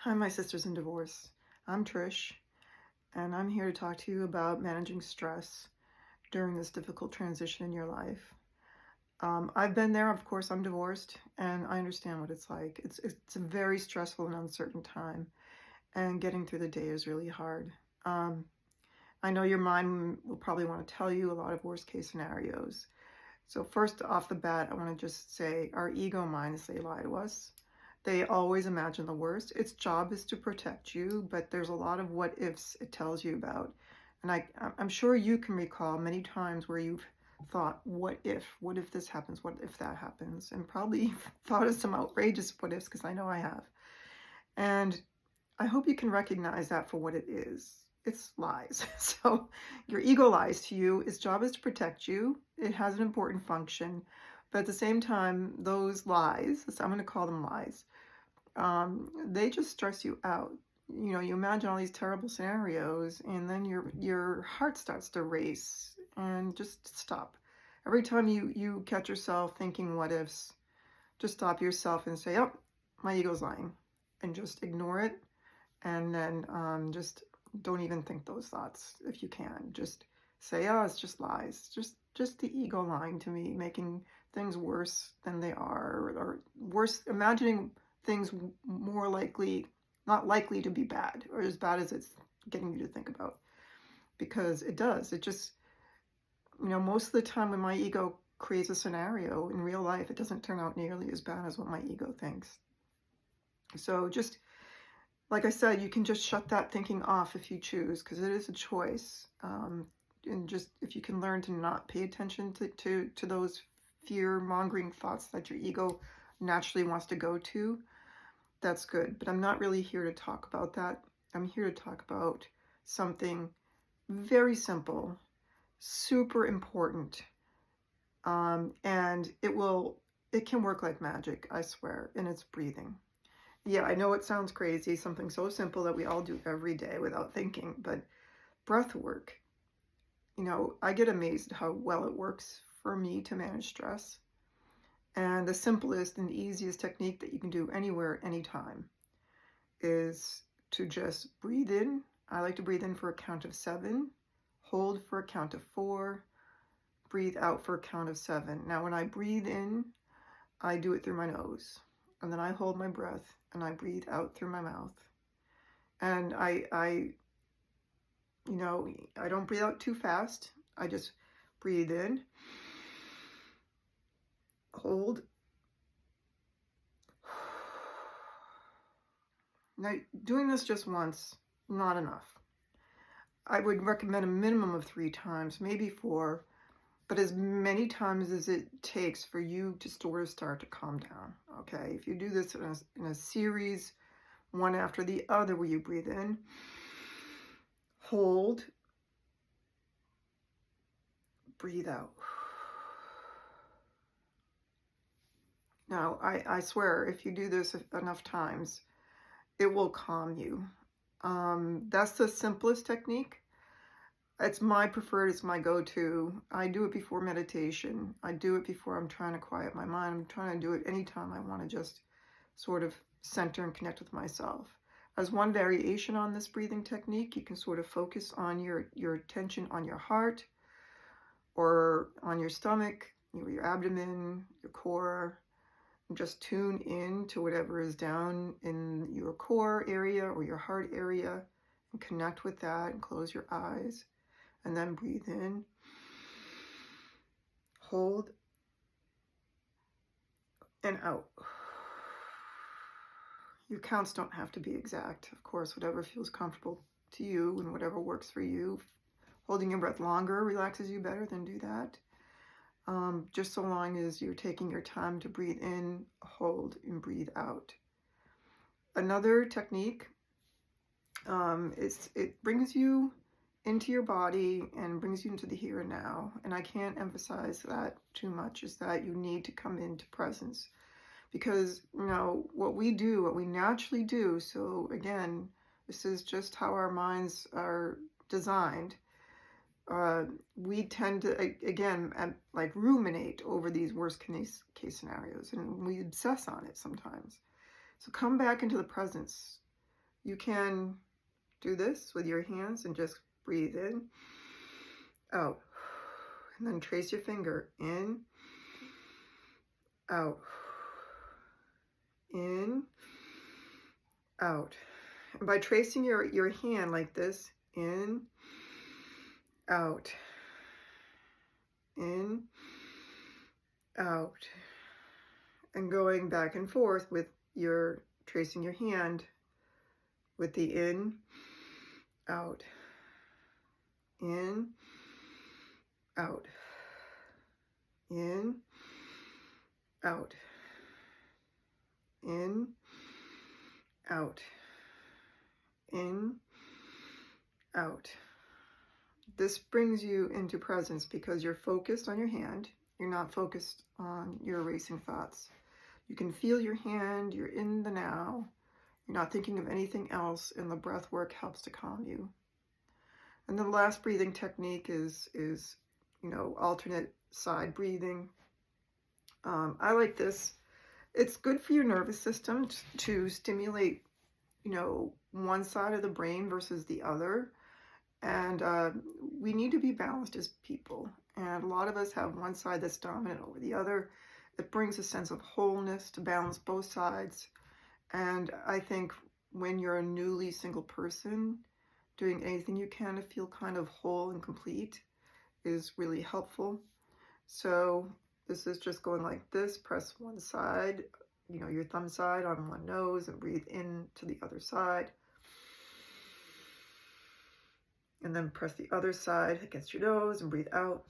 Hi, my sisters in divorce. I'm Trish, and I'm here to talk to you about managing stress during this difficult transition in your life. I've been there, of course. I'm divorced, and I understand what it's like. It's a very stressful and uncertain time, and getting through the day is really hard. Um, I know your mind will probably want to tell you a lot of worst case scenarios. So first off the bat, I want to just say our ego minds, they lie to us. They always imagine the worst. Its job is to protect you, but there's a lot of what ifs it tells you about. And I'm sure you can recall many times where you've thought, what if? What if this happens? What if that happens? And probably thought of some outrageous what ifs, because I know I have. And I hope you can recognize that for what it is. It's lies. So your ego lies to you. Its job is to protect you. It has an important function. But at the same time, those lies, so I'm going to call them lies, they just stress you out. You know, you imagine all these terrible scenarios, and then your heart starts to race, and just stop. Every time you catch yourself thinking what ifs, just stop yourself and say, oh, my ego's lying, and just ignore it, and then just don't even think those thoughts if you can. Just say, oh, it's just lies. Just the ego lying to me, making things worse than they are, or worse, imagining things more likely, not likely to be bad, or as bad as it's getting you to think about. Because it does. It just, most of the time when my ego creates a scenario in real life, it doesn't turn out nearly as bad as what my ego thinks. So just, like I said, you can just shut that thinking off if you choose, because it is a choice. And just if you can learn to not pay attention to those fear-mongering thoughts that your ego naturally wants to go to, that's good. But I'm not really here to talk about that. I'm here to talk about something very simple, super important, and it can work like magic, I swear, and it's breathing. Yeah, I know it sounds crazy, something so simple that we all do every day without thinking, but breath work, I get amazed at how well it works for me to manage stress. And the simplest and easiest technique that you can do anywhere, anytime, is to just breathe in. I like to breathe in for a count of 7, hold for a count of 4, breathe out for a count of 7. Now, when I breathe in, I do it through my nose, and then I hold my breath and I breathe out through my mouth. And I don't breathe out too fast. I just breathe in, hold. Now, doing this just once, not enough. I would recommend a minimum of 3 times, maybe 4, but as many times as it takes for you to sort of start to calm down, okay? If you do this in a series, one after the other, where you breathe in, hold, breathe out. Now, I swear, if you do this enough times, it will calm you. That's the simplest technique. It's my preferred, it's my go-to. I do it before meditation. I do it before I'm trying to quiet my mind. I'm trying to do it anytime I want to just sort of center and connect with myself. As one variation on this breathing technique, you can sort of focus on your attention on your heart, or on your stomach, your abdomen, your core. Just tune in to whatever is down in your core area or your heart area, and connect with that, and close your eyes, and then breathe in, hold, and out. Your counts don't have to be exact. Of course, whatever feels comfortable to you and whatever works for you. Holding your breath longer relaxes you better, then do that. Just so long as you're taking your time to breathe in, hold, and breathe out. Another technique it brings you into your body and brings you into the here and now. And I can't emphasize that too much, is that you need to come into presence. Because, what we do, what we naturally do, so again, this is just how our minds are designed. We tend to, again, like ruminate over these worst case scenarios, and we obsess on it sometimes. So come back into the presence. You can do this with your hands and just breathe in, out, and then trace your finger in, out, in, out. And by tracing your hand like this, in, out, in, out, and going back and forth with your tracing your hand with the in, out, in, out, in, out, in, out, in, out. This brings you into presence because you're focused on your hand. You're not focused on your racing thoughts. You can feel your hand, you're in the now. You're not thinking of anything else, and the breath work helps to calm you. And the last breathing technique is alternate side breathing. I like this. It's good for your nervous system to stimulate, one side of the brain versus the other. And we need to be balanced as people. And a lot of us have one side that's dominant over the other. It brings a sense of wholeness to balance both sides. And I think when you're a newly single person, doing anything you can to feel kind of whole and complete is really helpful. So this is just going like this. Press one side, your thumb side on one nose, and breathe in to the other side. And then press the other side against your nose and breathe out.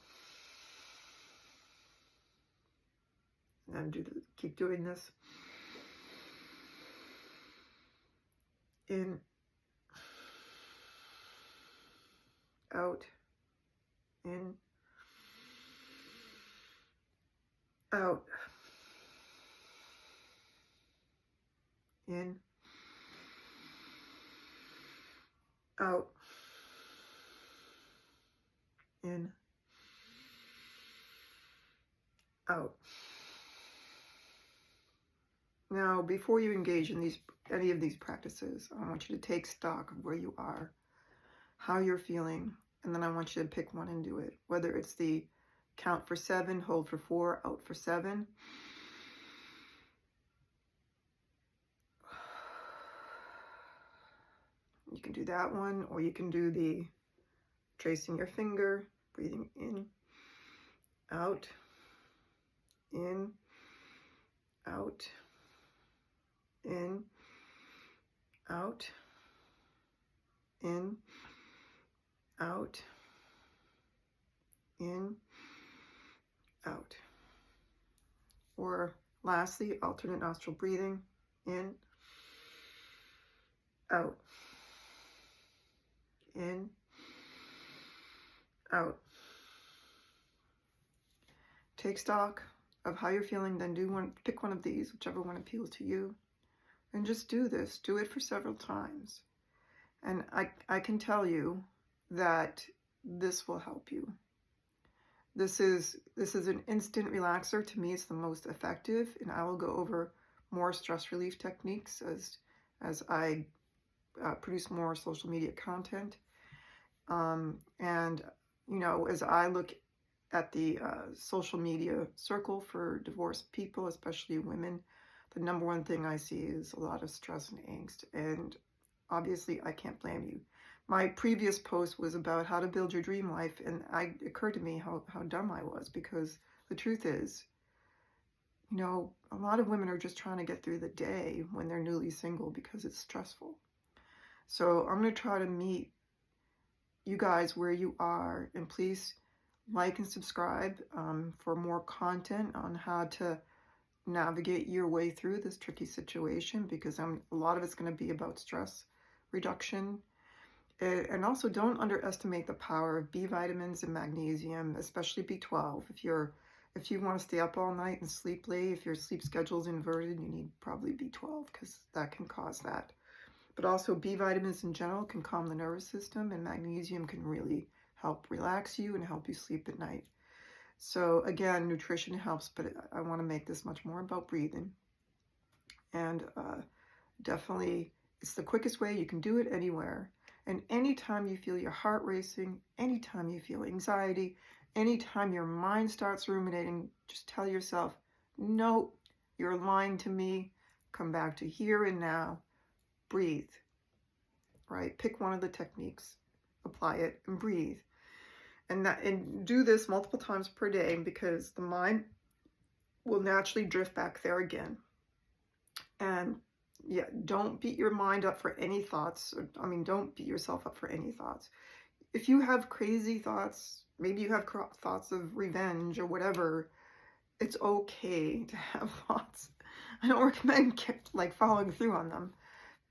And then keep doing this. In, out, in, out, in, out, in, out. Now, before you engage in any of these practices, I want you to take stock of where you are, how you're feeling, and then I want you to pick one and do it. Whether it's the count for 7, hold for 4, out for 7. You can do that one, or you can do the tracing your finger, breathing in, out, in, out, in, out, in, out, in, out. Or lastly, alternate nostril breathing, in, out, in, out. Take stock of how you're feeling, then pick one of these, whichever one appeals to you, and just do this. Do it for several times. And I can tell you that this will help you. This is an instant relaxer. To me, it's the most effective, and I will go over more stress relief techniques as I produce more social media content. And as I look at the social media circle for divorced people, especially women, the number one thing I see is a lot of stress and angst. And obviously, I can't blame you. My previous post was about how to build your dream life, and it occurred to me how dumb I was, because the truth is, a lot of women are just trying to get through the day when they're newly single because it's stressful. So I'm going to try to meet you guys where you are, and please like and subscribe for more content on how to navigate your way through this tricky situation, because a lot of it's going to be about stress reduction. And also, don't underestimate the power of B vitamins and magnesium, especially B12. If you want to stay up all night and sleep late, if your sleep schedule is inverted, you need probably B12, because that can cause that. But also, B vitamins in general can calm the nervous system, and magnesium can really help relax you and help you sleep at night. So again, nutrition helps, but I want to make this much more about breathing. And definitely, It's the quickest way. You can do it anywhere. And anytime you feel your heart racing, anytime you feel anxiety, anytime your mind starts ruminating, just tell yourself, no, you're lying to me. Come back to here and now. Breathe, right? Pick one of the techniques, apply it, and breathe. And do this multiple times per day, because the mind will naturally drift back there again. And yeah, don't beat your mind up for any thoughts. Don't beat yourself up for any thoughts. If you have crazy thoughts, maybe you have thoughts of revenge or whatever, it's okay to have thoughts. I don't recommend following through on them.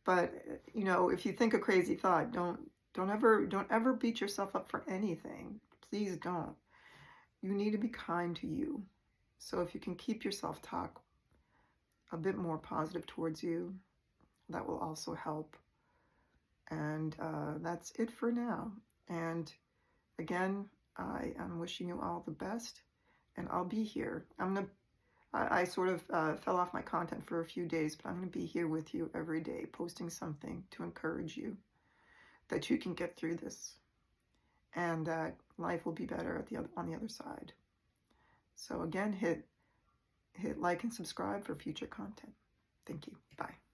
But if you think a crazy thought, don't ever beat yourself up for anything. Please don't. You need to be kind to you. So if you can keep your self-talk a bit more positive towards you, that will also help. And that's it for now. And again, I am wishing you all the best, and I'll be here. I sort of fell off my content for a few days, but I'm going to be here with you every day, posting something to encourage you that you can get through this, and that life will be better on the other side. So again, hit like and subscribe for future content. Thank you. Bye.